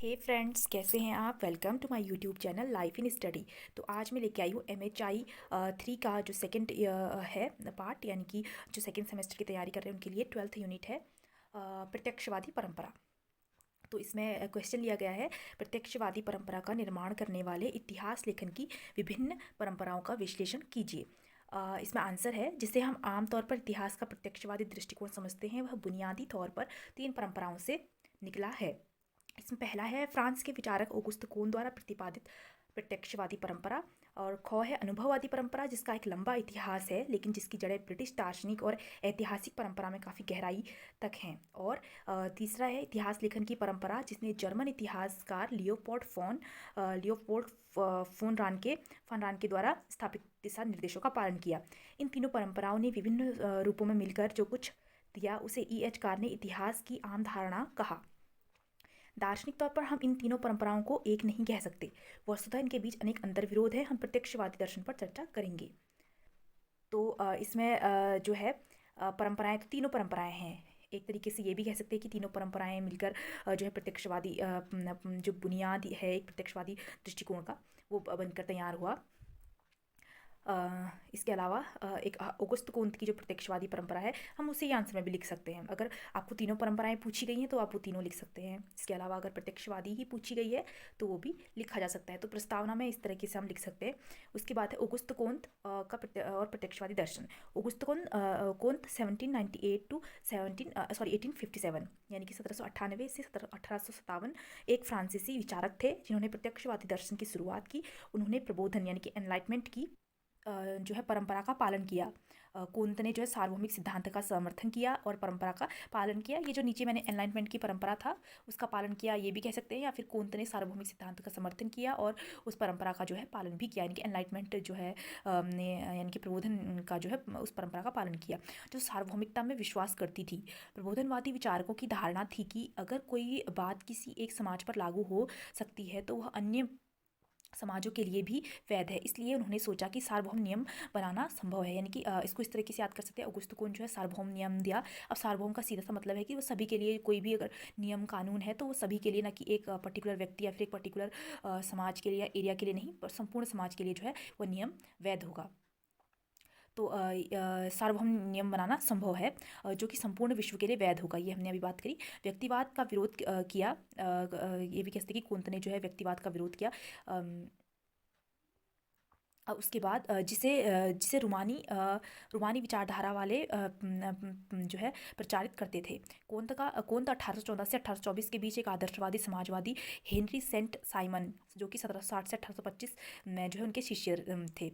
हे friends, कैसे हैं आप। Welcome to my YouTube channel life in study. तो आज मैं लेके आई हूँ MHI 3 का जो सेकंड है पार्ट, यानी कि जो सेकंड सेमेस्टर की तैयारी कर रहे हैं उनके लिए 12th यूनिट है प्रत्यक्षवादी परंपरा। तो इसमें क्वेश्चन लिया गया है, प्रत्यक्षवादी परंपरा का निर्माण करने वाले इतिहास लेखन की विभिन्न परंपराओं का विश्लेषण कीजिए। इसमें आंसर है, जिसे हम आमतौर पर इतिहास का प्रत्यक्षवादी दृष्टिकोण समझते हैं, वह बुनियादी तौर पर 3 परंपराओं से निकला है। इसमें पहला है फ्रांस के विचारक ओगुस्त कोन द्वारा प्रतिपादित प्रत्यक्षवादी परंपरा, और ख है अनुभववादी परंपरा, जिसका एक लंबा इतिहास है लेकिन जिसकी जड़ें ब्रिटिश दार्शनिक और ऐतिहासिक परंपरा में काफ़ी गहराई तक हैं। और तीसरा है इतिहास लेखन की परंपरा, जिसने जर्मन इतिहासकार लियोपोल्ड फन रान के द्वारा स्थापित दिशा निर्देशों का पालन किया। इन तीनों परंपराओं ने विभिन्न रूपों में मिलकर जो कुछ दिया उसे EH कार ने इतिहास की आम धारणा कहा। दार्शनिक तौर पर हम इन तीनों परंपराओं को एक नहीं कह सकते, वस्तुतः इनके बीच अनेक अंतर्विरोध है। हम प्रत्यक्षवादी दर्शन पर चर्चा करेंगे। तो इसमें जो है परंपराएं, तो तीनों परंपराएं हैं। एक तरीके से ये भी कह सकते हैं कि तीनों परंपराएं मिलकर जो है प्रत्यक्षवादी जो बुनियाद है एक प्रत्यक्षवादी दृष्टिकोण का, वो बनकर तैयार हुआ। इसके अलावा एक औगुस्त कोंत की जो प्रत्यक्षवादी परंपरा है, हम उसे ही आंसर में भी लिख सकते हैं। अगर आपको तीनों परंपराएं पूछी गई हैं तो आप वो तीनों लिख सकते हैं। इसके अलावा अगर प्रत्यक्षवादी ही पूछी गई है तो वो भी लिखा जा सकता है। तो प्रस्तावना में इस तरीके से हम लिख सकते हैं। उसके बाद है औगुस्त कोंत का और प्रत्यक्षवादी दर्शन। औगुस्त कोंत 1798 टू 1857, यानी कि 1798 से 1857 एक फ्रांसीसी विचारक थे जिन्होंने प्रत्यक्षवादी दर्शन की शुरुआत की। उन्होंने प्रबोधन यानी कि एनलाइटमेंट की जो है परंपरा का पालन किया। कोंत ने जो है सार्वभौमिक सिद्धांत का समर्थन किया और परंपरा का पालन किया। ये जो नीचे मैंने एनलाइटमेंट की परंपरा था उसका पालन किया, ये भी कह सकते हैं, या फिर कोंत ने सार्वभौमिक सिद्धांत का समर्थन किया और उस परंपरा का जो है पालन भी किया, यानी कि एनलाइटमेंट जो है ने यानी कि प्रबोधन का जो है उस परंपरा का पालन किया, जो सार्वभौमिकता में विश्वास करती थी। प्रबोधनवादी विचारकों की धारणा थी कि अगर कोई बात किसी एक समाज पर लागू हो सकती है तो वह अन्य समाजों के लिए भी वैध है। इसलिए उन्होंने सोचा कि सार्वभौम नियम बनाना संभव है, यानी कि इसको इस तरीके से याद कर सकते हैं। औगुस्त कोन जो है सार्वभौम नियम दिया। अब सार्वभौम का सीधा सा मतलब है कि वो सभी के लिए, कोई भी अगर नियम कानून है तो वो सभी के लिए, ना कि एक पर्टिकुलर व्यक्ति या फिर एक पर्टिकुलर समाज के लिए या एरिया के लिए नहीं, पर संपूर्ण समाज के लिए जो है वो नियम वैध होगा। तो सार्वभौम नियम बनाना संभव है जो कि संपूर्ण विश्व के लिए वैध होगा। ये हमने अभी बात करी। व्यक्तिवाद का विरोध किया। ये भी कह सकते हैं कि कोंत ने जो है व्यक्तिवाद का विरोध किया। उसके बाद जिसे रूमानी विचारधारा वाले जो है प्रचारित करते थे। कोंत 1814 से 1824 के बीच एक आदर्शवादी समाजवादी हेनरी सेंट साइमन, जो कि 1760 से 1825 में जो है उनके शिष्य थे।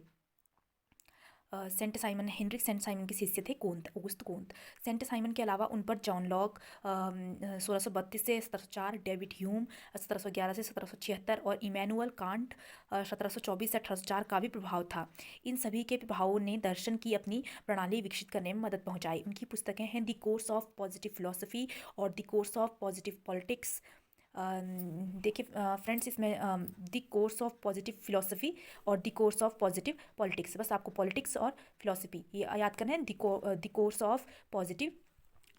हेनरिक सेंट साइमन के शिष्य थे औगुस्त कोंत। सेंट साइमन के अलावा उन पर जॉन लॉक 1632 से 1704, डेविड ह्यूम 1711 से 1776 और इमैनुअल कांट 1724 से 1804 का भी प्रभाव था। इन सभी के प्रभावों ने दर्शन की अपनी प्रणाली विकसित करने में मदद पहुंचाई। उनकी पुस्तकें हैं the course of positive philosophy और the course of positive politics. देखिए फ्रेंड्स, इसमें the course of positive philosophy और the course of positive politics, बस आपको पॉलिटिक्स और फिलोसफी ये याद करना है। The course of positive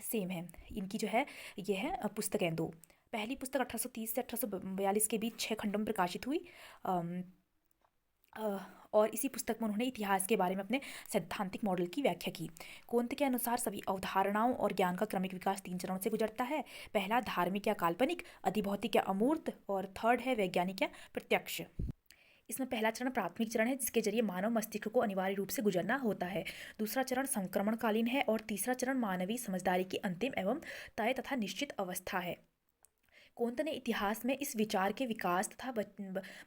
same है। इनकी जो है ये है पुस्तकें दो। पहली पुस्तक 1830 से 1842 के बीच 6 खंडों में प्रकाशित हुई। और इसी पुस्तक में उन्होंने इतिहास के बारे में अपने सैद्धांतिक मॉडल की व्याख्या की। कोंत के अनुसार सभी अवधारणाओं और ज्ञान का क्रमिक विकास 3 चरणों से गुजरता है। पहला धार्मिक या काल्पनिक, अधिभौतिक या अमूर्त, और थर्ड है वैज्ञानिक या प्रत्यक्ष। इसमें पहला चरण प्राथमिक चरण है, जिसके जरिए मानव मस्तिष्क को अनिवार्य रूप से गुजरना होता है। दूसरा चरण संक्रमणकालीन है और तीसरा चरण मानवीय समझदारी की अंतिम एवं तय तथा निश्चित अवस्था है। कोंत ने इतिहास में इस विचार के विकास तथा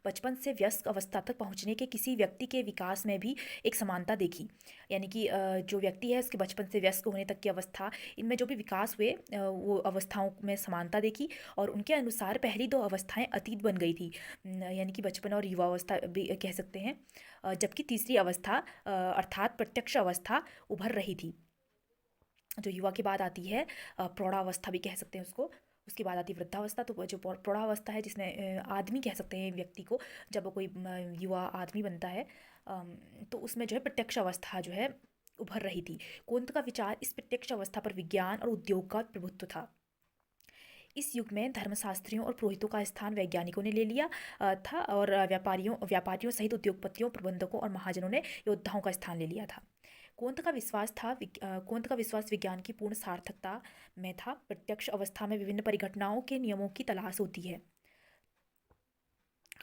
बचपन से वयस्क अवस्था तक पहुंचने के किसी व्यक्ति के विकास में भी एक समानता देखी, यानी कि जो व्यक्ति है उसके बचपन से वयस्क होने तक की अवस्था, इनमें जो भी विकास हुए वो अवस्थाओं में समानता देखी। और उनके अनुसार पहली 2 अवस्थाएं अतीत बन गई थी, यानी कि बचपन और युवावस्था भी कह सकते हैं, जबकि तीसरी अवस्था अर्थात प्रत्यक्ष अवस्था उभर रही थी। जो युवा के बाद आती है प्रौढ़ावस्था भी कह सकते हैं उसको। उसके बाद आती है वृद्धावस्था। तो जो प्रौढ़ावस्था है, जिसमें आदमी कह सकते हैं व्यक्ति को, जब कोई युवा आदमी बनता है तो उसमें जो है प्रत्यक्ष अवस्था जो है उभर रही थी। कोंत का विचार इस प्रत्यक्ष अवस्था पर विज्ञान और उद्योग का प्रभुत्व था। इस युग में धर्मशास्त्रियों और पुरोहितों का स्थान वैज्ञानिकों ने ले लिया था, और व्यापारियों सहित उद्योगपतियों, प्रबंधकों और महाजनों ने योद्धाओं का स्थान ले लिया था। कोंत का विश्वास विज्ञान की पूर्ण सार्थकता में था। प्रत्यक्ष अवस्था में विभिन्न परिघटनाओं के नियमों की तलाश होती है।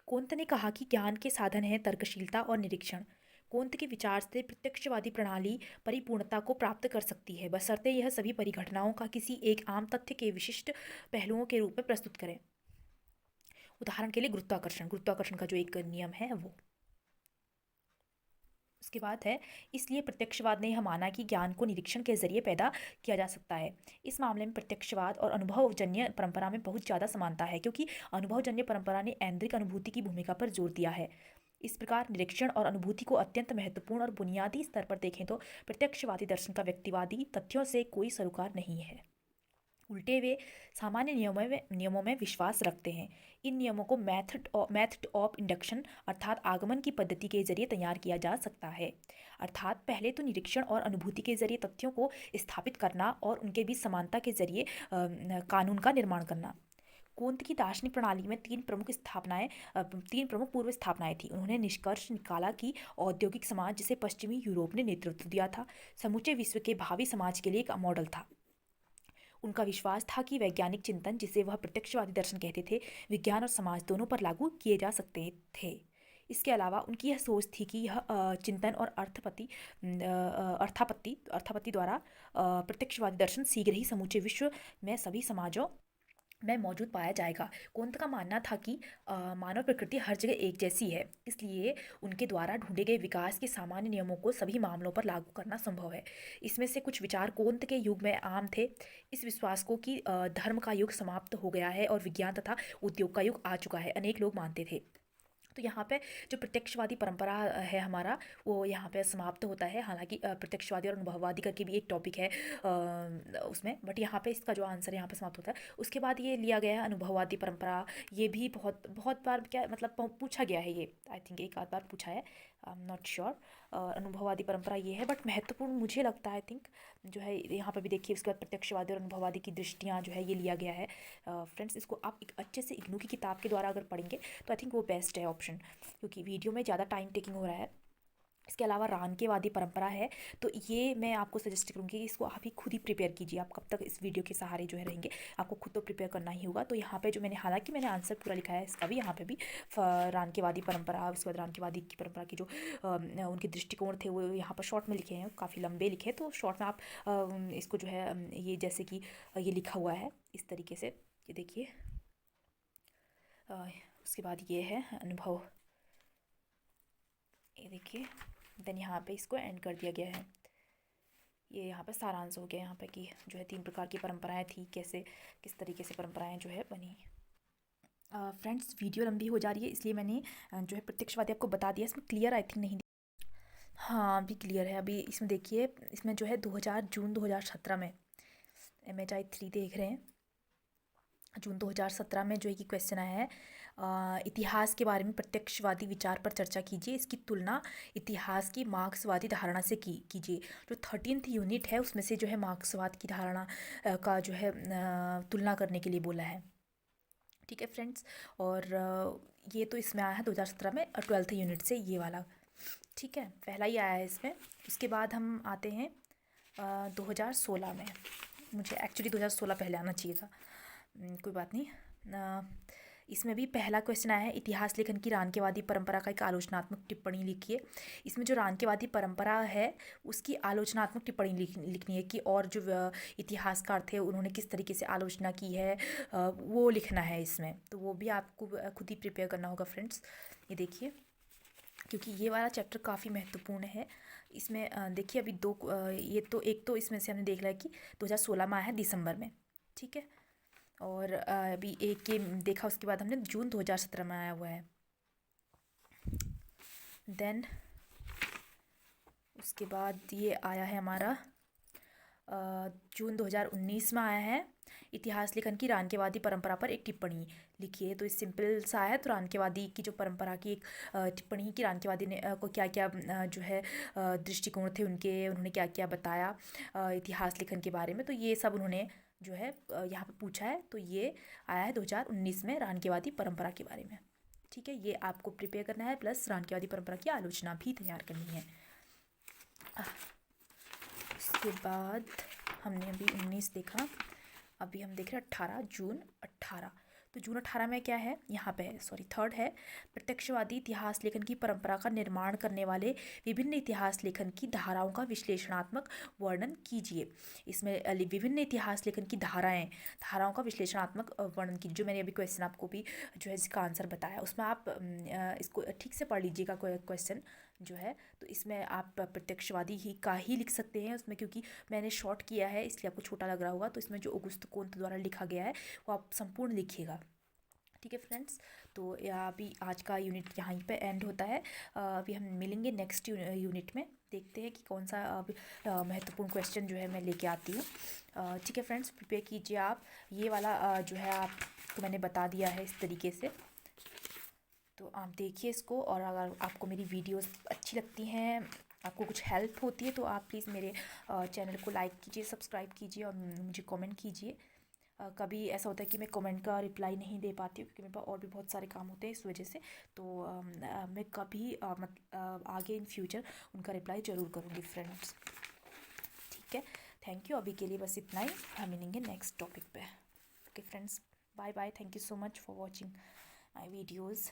कोंत ने कहा कि ज्ञान के साधन हैं तर्कशीलता और निरीक्षण। कोंत के विचार से प्रत्यक्षवादी प्रणाली परिपूर्णता को प्राप्त कर सकती है, बशर्ते यह सभी परिघटनाओं का किसी एक आम तथ्य के विशिष्ट पहलुओं के रूप में प्रस्तुत करें। उदाहरण के लिए गुरुत्वाकर्षण का जो एक नियम है वो। उसके बाद है, इसलिए प्रत्यक्षवाद ने यह माना कि ज्ञान को निरीक्षण के जरिए पैदा किया जा सकता है। इस मामले में प्रत्यक्षवाद और अनुभवजन्य परंपरा में बहुत ज़्यादा समानता है, क्योंकि अनुभवजन्य परंपरा ने ऐन्द्रिक अनुभूति की भूमिका पर जोर दिया है। इस प्रकार निरीक्षण और अनुभूति को अत्यंत महत्वपूर्ण और बुनियादी स्तर पर देखें तो प्रत्यक्षवादी दर्शन का व्यक्तिवादी तथ्यों से कोई सरोकार नहीं है। उल्टे वे सामान्य नियमों में विश्वास रखते हैं। इन नियमों को मेथड ऑफ इंडक्शन अर्थात आगमन की पद्धति के जरिए तैयार किया जा सकता है। अर्थात पहले तो निरीक्षण और अनुभूति के जरिए तथ्यों को स्थापित करना और उनके बीच समानता के जरिए कानून का निर्माण करना। कोंत की दार्शनिक प्रणाली में तीन प्रमुख पूर्व स्थापनाएं थी। उन्होंने निष्कर्ष निकाला कि औद्योगिक समाज, जिसे पश्चिमी यूरोप ने नेतृत्व दिया था, समूचे विश्व के भावी समाज के लिए एक मॉडल था। उनका विश्वास था कि वैज्ञानिक चिंतन, जिसे वह प्रत्यक्षवादी दर्शन कहते थे, विज्ञान और समाज दोनों पर लागू किए जा सकते थे। इसके अलावा उनकी यह सोच थी कि यह चिंतन और अर्थापत्ति द्वारा प्रत्यक्षवादी दर्शन शीघ्र ही समूचे विश्व में सभी समाजों में मौजूद पाया जाएगा। कोंत का मानना था कि मानव प्रकृति हर जगह एक जैसी है, इसलिए उनके द्वारा ढूंढे गए विकास के सामान्य नियमों को सभी मामलों पर लागू करना संभव है। इसमें से कुछ विचार कोंत के युग में आम थे। इस विश्वास को कि धर्म का युग समाप्त हो गया है और विज्ञान तथा उद्योग का युग आ चुका है, अनेक लोग मानते थे। तो यहाँ पे जो प्रत्यक्षवादी परंपरा है हमारा, वो यहाँ पे समाप्त होता है। हालांकि प्रत्यक्षवादी और अनुभववादी करके भी एक टॉपिक है उसमें, बट यहाँ पे इसका जो आंसर यहाँ पे समाप्त होता है। उसके बाद ये लिया गया है अनुभववादी परंपरा। ये भी बहुत बहुत बार क्या मतलब पूछा गया है, ये आई थिंक एक आध बार पूछा है, आई एम नॉट श्योर। अनुभववादी परंपरा ये है, बट महत्वपूर्ण मुझे लगता है आई थिंक जो है यहाँ पे भी देखिए। उसके बाद प्रत्यक्षवादी और अनुभववादी की दृष्टियाँ जो है ये लिया गया है। फ्रेंड्स, इसको आप एक अच्छे से इग्नू की किताब के द्वारा अगर पढ़ेंगे तो आई थिंक वो बेस्ट है ऑप्शन, क्योंकि वीडियो में ज़्यादा टाइम टेकिंग हो रहा है। इसके अलावा रानकेवादी परंपरा है, तो ये मैं आपको सजेस्ट करूँगी कि इसको आप ही खुद ही प्रिपेयर कीजिए। आप कब तक इस वीडियो के सहारे जो है रहेंगे, आपको खुद तो प्रिपेयर करना ही होगा। तो यहाँ पे जो हालांकि मैंने आंसर पूरा लिखा है इसका भी, यहाँ पे भी रानकेवादी परंपरा, उसके बाद रानकेवादी की परंपरा की जो उनके दृष्टिकोण थे वो यहाँ पर शॉर्ट में लिखे हैं, काफ़ी लंबे लिखे, तो शॉर्ट में आप इसको जो है ये जैसे कि ये लिखा हुआ है इस तरीके से, ये देखिए। उसके बाद ये है अनुभव, ये देखिए। देन यहाँ पे इसको एंड कर दिया गया है। ये यहाँ पे सारांश हो गया यहाँ पे कि जो है 3 प्रकार की परंपराएं थी, कैसे किस तरीके से परंपराएं जो है बनी। फ्रेंड्स, वीडियो लंबी हो जा रही है, इसलिए मैंने जो है प्रत्यक्षवादी आपको बता दिया। इसमें क्लियर आई थिंक नहीं, हाँ अभी क्लियर है। अभी इसमें देखिए, इसमें जो है जून 2017 में MHI 3 देख रहे हैं। जून 2017 में जो है कि क्वेश्चन आया है, इतिहास के बारे में प्रत्यक्षवादी विचार पर चर्चा कीजिए, इसकी तुलना इतिहास की मार्क्सवादी धारणा से कीजिए। जो 13th यूनिट है उसमें से जो है मार्क्सवाद की धारणा का जो है तुलना करने के लिए बोला है। ठीक है फ्रेंड्स, और ये तो इसमें आया है 2017 में 12th यूनिट से ये वाला। ठीक है, पहला ही आया है इसमें। उसके बाद हम आते हैं 2016 में। मुझे एक्चुअली 2016 पहले आना चाहिए था, कोई बात नहीं। इसमें भी पहला क्वेश्चन आया है, इतिहास लेखन की रानकेवादी परंपरा का एक आलोचनात्मक टिप्पणी लिखिए। इसमें जो रानकेवादी परंपरा है उसकी आलोचनात्मक टिप्पणी लिखनी है कि और जो इतिहासकार थे उन्होंने किस तरीके से आलोचना की है, वो लिखना है इसमें। तो वो भी आपको खुद ही प्रिपेयर करना होगा फ्रेंड्स। ये देखिए, क्योंकि ये वाला चैप्टर काफ़ी महत्वपूर्ण है। इसमें देखिए अभी ये तो एक तो इसमें से हमने देख लिया कि 2016 में आया है दिसंबर में, ठीक है। और अभी एक के देखा, उसके बाद हमने जून 2017 में आया हुआ है। देन उसके बाद ये आया है हमारा जून 2019 में आया है, इतिहास लेखन की रानकेवादी परंपरा पर एक टिप्पणी लिखिए। तो इस सिंपल सा है, तो रानकेवादी की जो परंपरा की एक टिप्पणी की रानकेवादी ने को क्या क्या जो है दृष्टिकोण थे उनके, उन्होंने क्या क्या बताया इतिहास लेखन के बारे में, तो ये सब उन्होंने जो है यहाँ पे पूछा है, तो ये आया है 2019 में रानकेवादी परंपरा के बारे में। ठीक है, ये आपको प्रिपेयर करना है, प्लस रानकेवादी परंपरा की आलोचना भी तैयार करनी है। इसके बाद हमने अभी 19 देखा, अभी हम देख रहे हैं 18, जून 18। तो जून 18 में क्या है, यहाँ पे है, सॉरी थर्ड है, प्रत्यक्षवादी इतिहास लेखन की परंपरा का निर्माण करने वाले विभिन्न इतिहास लेखन की धाराओं का विश्लेषणात्मक वर्णन कीजिए। इसमें विभिन्न इतिहास लेखन की धाराओं का विश्लेषणात्मक वर्णन कीजिए। जो मैंने अभी क्वेश्चन आपको भी जो है इसका आंसर बताया, उसमें आप इसको ठीक से पढ़ लीजिएगा क्वेश्चन जो है। तो इसमें आप प्रत्यक्षवादी ही का ही लिख सकते हैं उसमें, क्योंकि मैंने शॉर्ट किया है इसलिए आपको छोटा लग रहा होगा। तो इसमें जो औगुस्त कोंत द्वारा लिखा गया है वो आप संपूर्ण लिखिएगा। ठीक है फ्रेंड्स, तो अभी आज का यूनिट यहाँ पे एंड होता है। अभी हम मिलेंगे नेक्स्ट यूनिट में, देखते हैं कि कौन सा महत्वपूर्ण क्वेश्चन जो है मैं लेके आती हूँ। ठीक है फ्रेंड्स, प्रिपेयर कीजिए आप। ये वाला जो है आपको मैंने बता दिया है इस तरीके से, तो आप देखिए इसको। और अगर आपको मेरी वीडियोस अच्छी लगती हैं, आपको कुछ हेल्प होती है, तो आप प्लीज़ मेरे चैनल को लाइक कीजिए, सब्सक्राइब कीजिए और मुझे कमेंट कीजिए। कभी ऐसा होता है कि मैं कमेंट का रिप्लाई नहीं दे पाती हूँ, क्योंकि मेरे पास और भी बहुत सारे काम होते हैं इस वजह से। तो मैं कभी आगे इन फ्यूचर उनका रिप्लाई ज़रूर करूँगी फ्रेंड्स। ठीक है, थैंक यू। अभी के लिए बस इतना ही, हम मिलेंगे नेक्स्ट टॉपिक पे। Okay friends, bye bye, thank you so much for watching my videos.